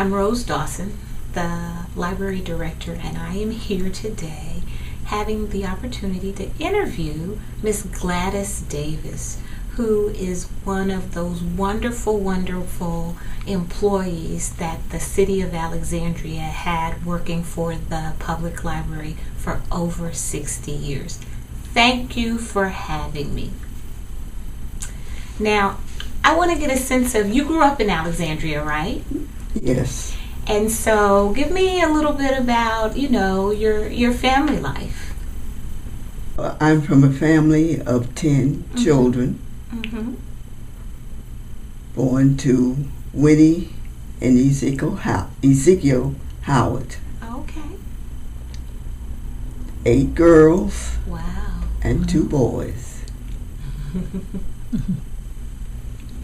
I'm Rose Dawson, the library director, and I am here today having the opportunity to interview Miss Gladys Davis, who is one of those wonderful, wonderful employees that the city of Alexandria had working for the public library for over 60 years. Thank you for having me. Now, I want to get a sense of, you grew up in Alexandria, right? Yes. And so give me a little bit about, your family life. I'm from a family of 10 children, born to Winnie and Ezekiel Howard. Okay. 8 girls. Wow. And 2 boys.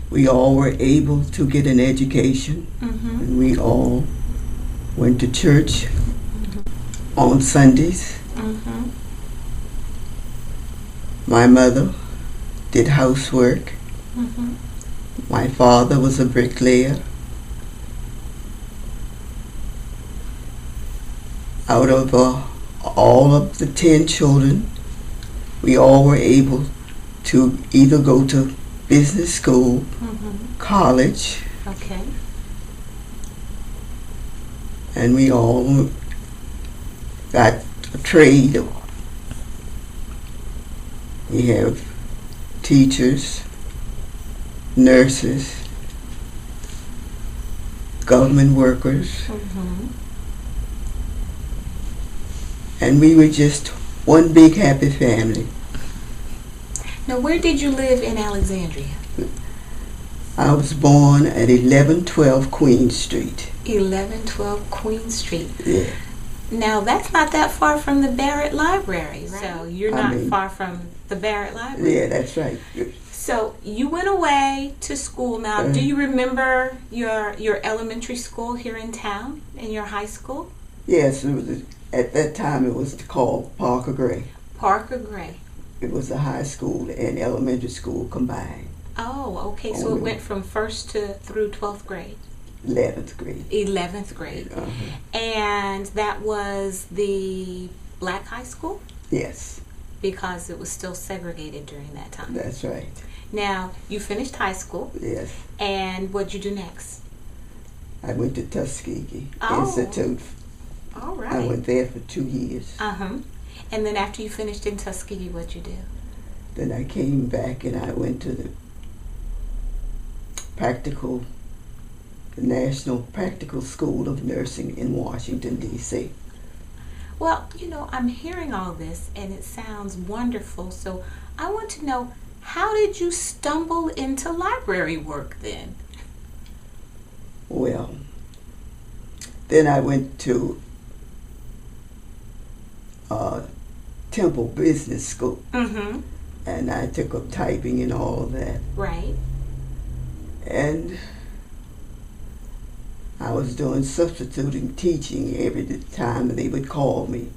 We all were able to get an education, and we all went to church on Sundays. My mother did housework. My father was a bricklayer. Out of all of the 10 children, we all were able to either go to business school, college, Okay. and we all got a trade. We have teachers, nurses, government workers, and we were just one big happy family. Now, where did you live in Alexandria? I was born at 1112 Queen Street. 1112 Queen Street. Yeah. Now, that's not that far from the Barrett Library, right? So you're not far from the Barrett Library. Yeah, that's right. So you went away to school. Now, do you remember your elementary school here in town and your high school? Yes, it was, at that time it was called Parker Gray. Parker Gray. It was a high school and elementary school combined. Oh, okay. So it went from 1st through 12th grade. 11th grade. 11th grade. And that was the black high school? Yes. Because it was still segregated during that time. That's right. Now, you finished high school. Yes. And what'd you do next? I went to Tuskegee Institute. All right. I went there for 2 years. And then after you finished in Tuskegee, what'd you do? Then I came back and I went to the National Practical School of Nursing in Washington, D.C. Well, I'm hearing all this and it sounds wonderful. So I want to know, how did you stumble into library work then? Well, then I went to Temple Business School, and I took up typing and all of that. Right. And I was doing substituting teaching every time they would call me.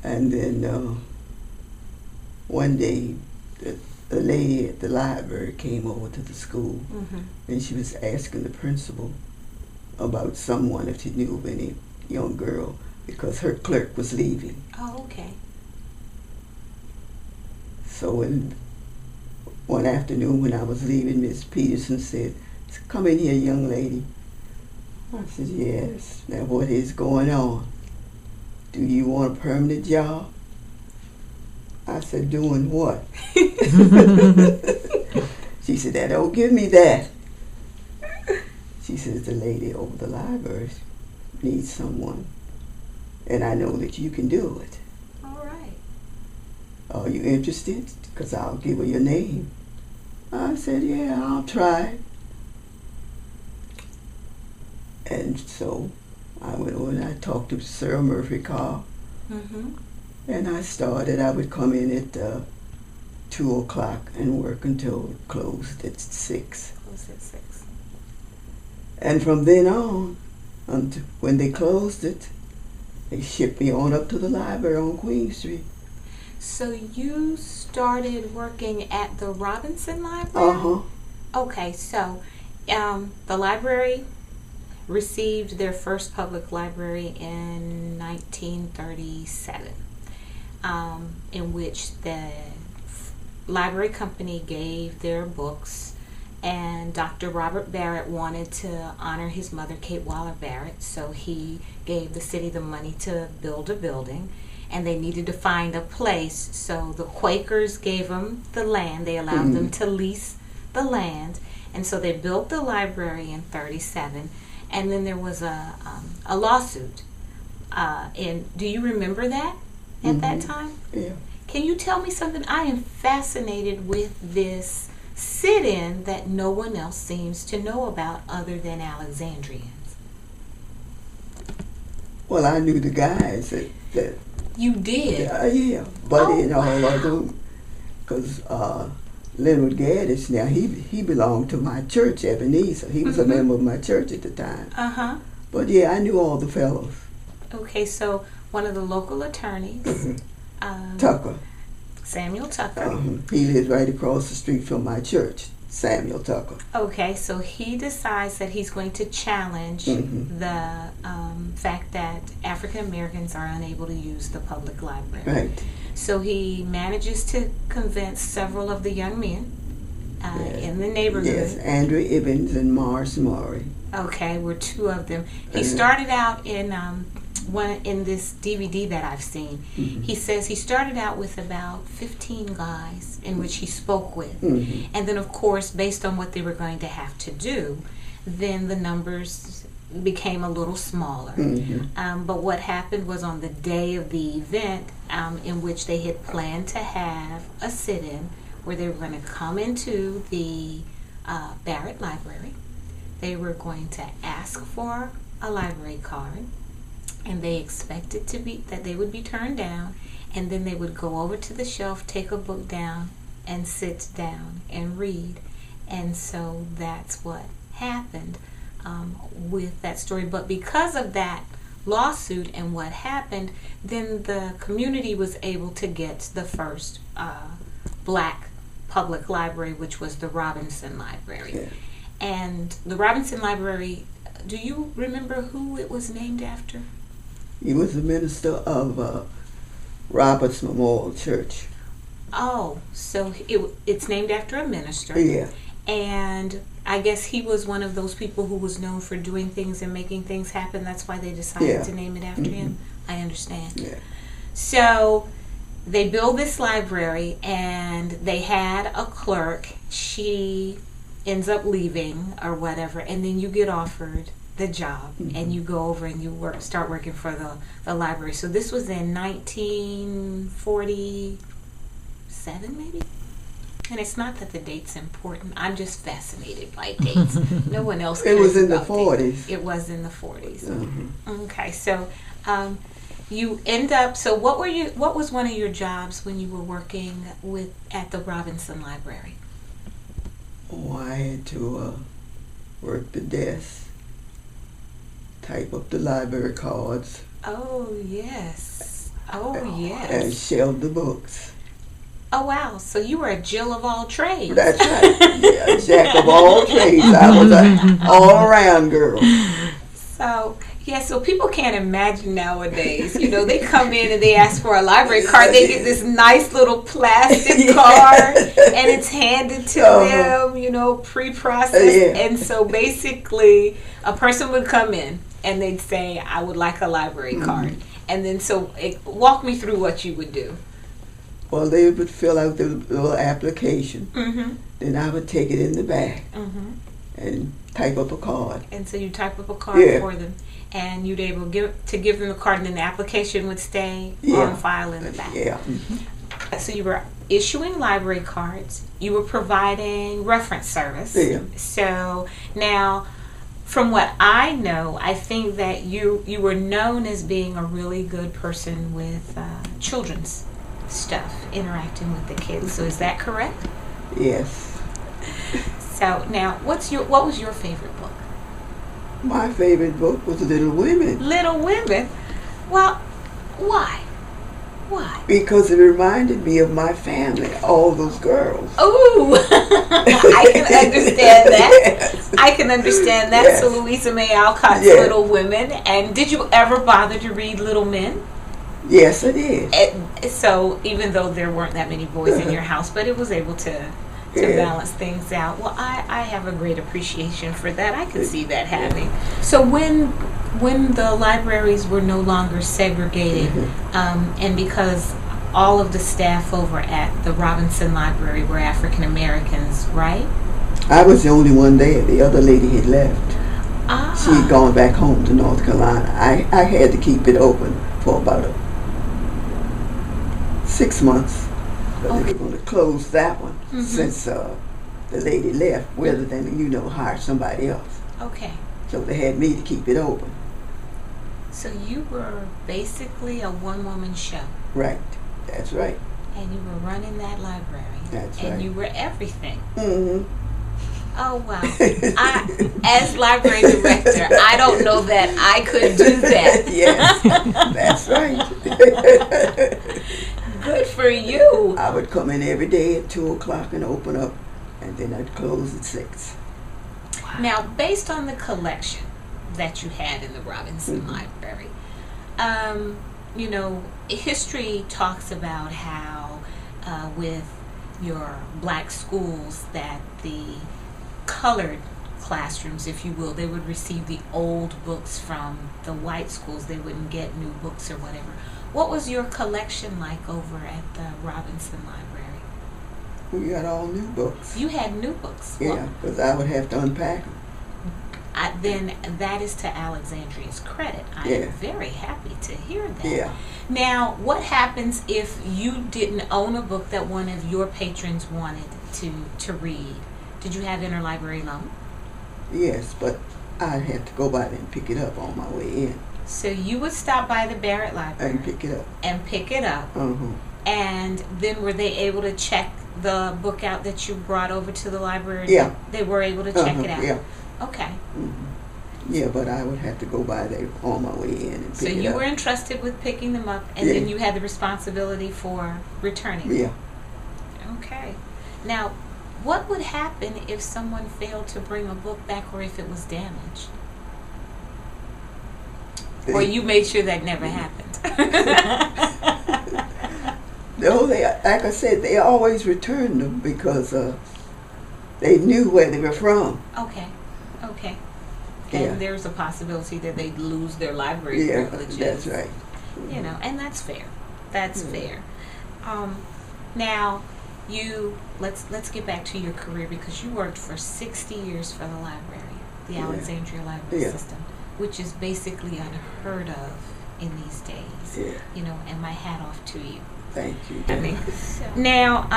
And then one day, the lady at the library came over to the school, and she was asking the principal about someone, if she knew of any young girl, because her clerk was leaving. Oh, okay. So one afternoon when I was leaving, Miss Peterson said, "Come in here, young lady." I said, "Yes. Now what is going on? Do you want a permanent job?" I said, "Doing what?" She said, "That don't give me that." She says, "The lady over the library needs someone, and I know that you can do it. All right. Are you interested? Because I'll give her your name." I said, "Yeah, I'll try." And so I went over and I talked to Sir Murphy Carr. And I started. I would come in at 2 o'clock and work until it closed at 6. Closed at 6. And from then on, until when they closed it, they shipped me on up to the library on Queen Street. So you started working at the Robinson Library? Uh-huh. Okay, so the library received their first public library in 1937, in which the library company gave their books, and Dr. Robert Barrett wanted to honor his mother, Kate Waller Barrett, so he gave the city the money to build a building, and they needed to find a place, so the Quakers gave them the land. They allowed them to lease the land, and so they built the library in 37, and then there was a lawsuit. And do you remember that at that time? Yeah. Can you tell me something? I am fascinated with this sit-in that no one else seems to know about other than Alexandrians. Well, I knew the guys that You did? yeah. But Oh, in all wow. other, because Leonard Gaddis, now he belonged to my church, Ebenezer. He was a member of my church at the time. Uh-huh. But yeah, I knew all the fellows. Okay, so one of the local attorneys, Tucker. Samuel Tucker. He lives right across the street from my church, Samuel Tucker. Okay, so he decides that he's going to challenge the fact that African Americans are unable to use the public library. Right. So he manages to convince several of the young men in the neighborhood. Yes, Andrew Ibbins and Morris Murray. Okay, we're two of them. He started out in this DVD that I've seen. He says he started out with about 15 guys in which he spoke with. And then, of course, based on what they were going to have to do, then the numbers became a little smaller. But what happened was on the day of the event, in which they had planned to have a sit-in where they were going to come into the Barrett Library. They were going to ask for a library card, and they expected that they would be turned down, and then they would go over to the shelf, take a book down, and sit down and read. And so that's what happened with that story. But because of that lawsuit and what happened, then the community was able to get the first black public library, which was the Robinson Library. Yeah. And the Robinson Library, do you remember who it was named after? He was the minister of Roberts Memorial Church. Oh, so it's named after a minister. Yeah. And I guess he was one of those people who was known for doing things and making things happen. That's why they decided to name it after him. I understand. Yeah. So they build this library, and they had a clerk. She ends up leaving or whatever, and then you get offered the job, and you go over and you start working for the library. So this was in 1947, maybe? And it's not that the date's important. I'm just fascinated by dates. No one else cares. It was in the about 40s. dates. It was in the 40s. Okay, so you end up. So what was one of your jobs when you were working at the Robinson Library? Oh, I had to work the desk, type up the library cards. Oh yes. Oh And yes. shelve the books. Oh wow. So you were a Jill of all trades. That's right. Yeah, jack of all trades. I was an all-around girl. So yeah, so people can't imagine nowadays. They come in and they ask for a library card. They get this nice little plastic card, and it's handed to them, pre-processed. And so basically, a person would come in and they'd say, "I would like a library card." And then walk me through what you would do. Well, they would fill out the little application. Then I would take it in the back and type up a card. And so you type up a card for them, and you'd able to give them the card, and then the application would stay on file in the back. Yeah. So you were issuing library cards. You were providing reference service. Yeah. So now, from what I know, I think that you were known as being a really good person with children's stuff, interacting with the kids. So is that correct? Yes. So now, what was your favorite book? My favorite book was Little Women. Little Women. Well, why? Why? Because it reminded me of my family, all those girls. Oh, I can understand that. Yes. I can understand that. Yes. So Louisa May Alcott's Yes. Little Women. And did you ever bother to read Little Men? Yes, I did. So even though there weren't that many boys in your house, but it was able to balance things out. Well, I have a great appreciation for that. I can see that happening. So when the libraries were no longer segregated, and because all of the staff over at the Robinson Library were African Americans, right? I was the only one there. The other lady had left. She had gone back home to North Carolina. I had to keep it open for about 6 months. But they were going to close that one since the lady left, rather than, hire somebody else. Okay. So they had me to keep it open. So you were basically a one-woman show. Right. That's right. And you were running that library. That's right. And you were everything. Mm-hmm. Oh, wow. As library director, I don't know that I could do that. Yes, that's right. Good for you. I would come in every day at 2 o'clock and open up, and then I'd close at 6. Wow. Now, based on the collection that you had in the Robinson Library, history talks about how with your black schools that the colored classrooms, if you will, they would receive the old books from the white schools. They wouldn't get new books or whatever. What was your collection like over at the Robinson Library? We got all new books. You had new books. Yeah, because I would have to unpack them. Then that is to Alexandria's credit. I am very happy to hear that. Yeah. Now, what happens if you didn't own a book that one of your patrons wanted to read? Did you have interlibrary loan? Yes, but I'd have to go by there and pick it up on my way in. So you would stop by the Barrett Library and pick it up. And then were they able to check the book out that you brought over to the library? Yeah. They were able to check it out? Yeah. Okay. Yeah, but I would have to go by there on my way in and pick it up. So you were entrusted with picking them up, and then you had the responsibility for returning them? Yeah. Okay. Now, what would happen if someone failed to bring a book back, or if it was damaged? Or you made sure that never happened? No, like I said, they always returned them because they knew where they were from. Okay. And there's a possibility that they'd lose their library privileges. That's right. And that's fair. That's fair. Now, let's get back to your career, because you worked for 60 years for the library, the Alexandria Library system, which is basically unheard of in these days. And my hat off to you. Thank you. Now,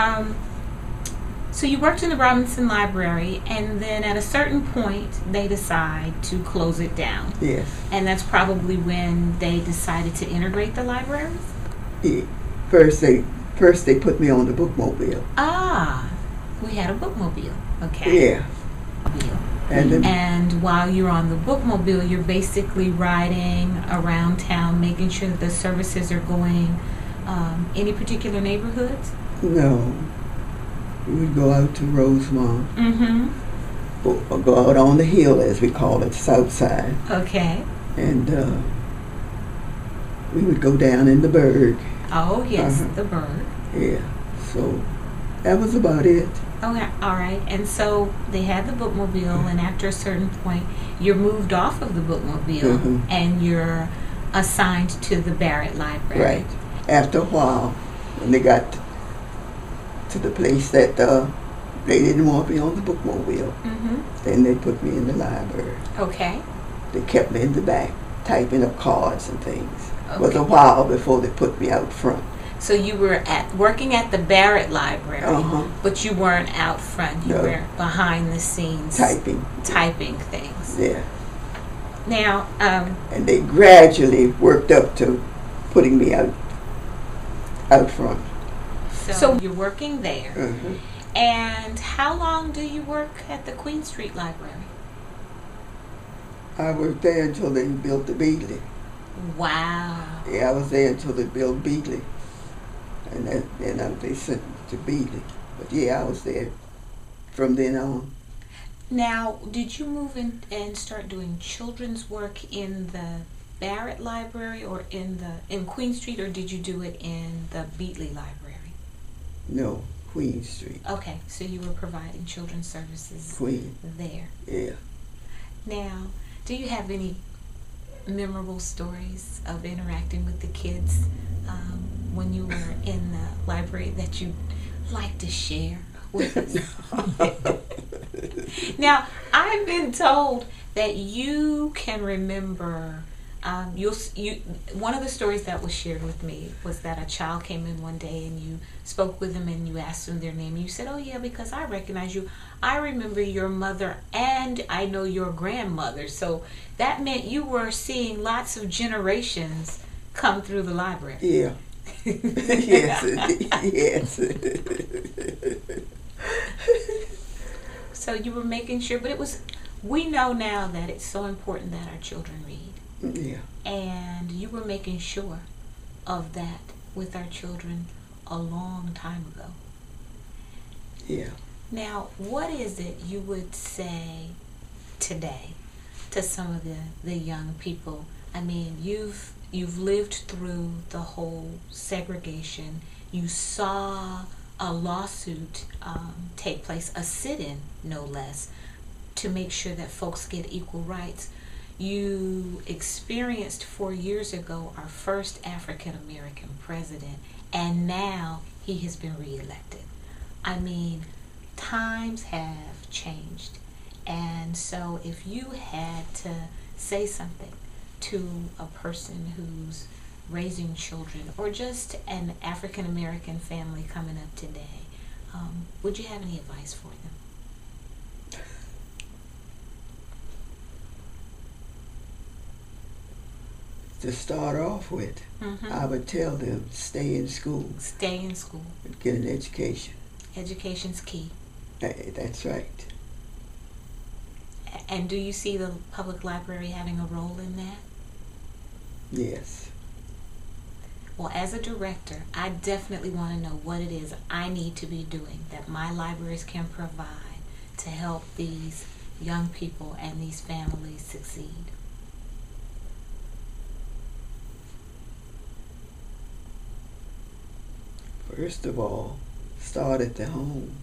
so you worked in the Robinson Library, and then at a certain point, they decide to close it down. Yes. And that's probably when they decided to integrate the libraries? Yeah. First they put me on the bookmobile. We had a bookmobile. Okay. Yeah. And while you're on the bookmobile, you're basically riding around town, making sure that the services are going. Any particular neighborhoods? No. We would go out to Rosemont. Or go out on the hill, as we call it, south side. Okay. And we would go down in the Berg. Oh, yes, the Berg. Yeah. So that was about it. Okay, all right. And so they had the bookmobile, and after a certain point, you're moved off of the bookmobile, and you're assigned to the Barrett Library. Right. After a while, when they got to the place that they didn't want me on the bookmobile, then they put me in the library. Okay. They kept me in the back, typing up cards and things. It was a while before they put me out front. So you were working at the Barrett Library, but you weren't out front. You were behind the scenes, typing things. Yeah. Now, and they gradually worked up to putting me out front. So you're working there. And how long do you work at the Queen Street Library? I worked there until they built the Beagley. Wow. Yeah, I was there until they built Beagley. And they sent me to Beatley. But yeah, I was there from then on. Now, did you move in and start doing children's work in the Barrett Library or in Queen Street, or did you do it in the Beatley Library? No, Queen Street. Okay, so you were providing children's services Queen. there. Yeah. Now, do you have any memorable stories of interacting with the kids when you were in the library that you'd like to share with us? Now, I've been told that you can remember. One of the stories that was shared with me was that a child came in one day and you spoke with them and you asked them their name. And you said, "Oh yeah, because I recognize you. I remember your mother and I know your grandmother." So that meant you were seeing lots of generations come through the library. Yeah. Yes. Yes. So you were making sure, but we know now that it's so important that our children read. Yeah. And you were making sure of that with our children a long time ago. Yeah. Now, what is it you would say today to some of the young people? I mean, you've lived through the whole segregation. You saw a lawsuit take place, a sit-in no less, to make sure that folks get equal rights. You experienced 4 years ago our first African American president, and now he has been reelected. I mean, times have changed. And so if you had to say something to a person who's raising children, or just an African American family coming up today, would you have any advice for them? To start off with, I would tell them, stay in school. Stay in school. Get an education. Education's key. That's right. And do you see the public library having a role in that? Yes. Well, as a director, I definitely want to know what it is I need to be doing that my libraries can provide to help these young people and these families succeed. First of all, start at the home.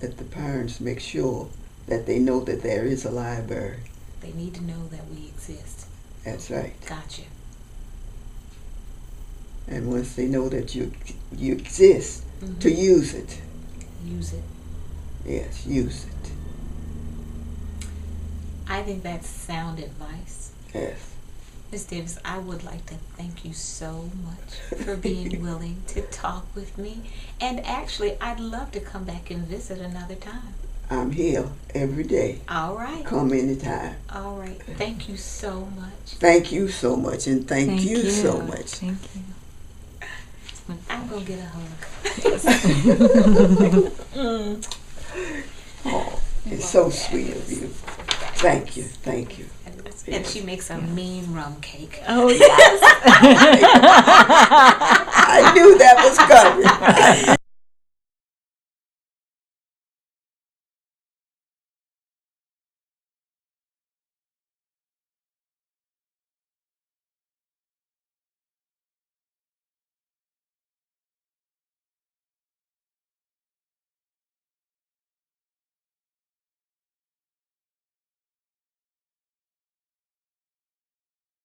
Let the parents make sure that they know that there is a library. They need to know that we exist. That's right. Gotcha. And once they know that you exist, to use it. Use it. Yes, use it. I think that's sound advice. Yes. Ms. Davis, I would like to thank you so much for being willing to talk with me. And actually, I'd love to come back and visit another time. I'm here every day. All right. Come anytime. All right. Thank you so much. Thank you so much, and thank you so much. Thank you. I'm going to get a hug. Oh, it's so sweet of you. Thank you. Thank you. And she makes a mean rum cake. Oh, yes. I knew that was coming.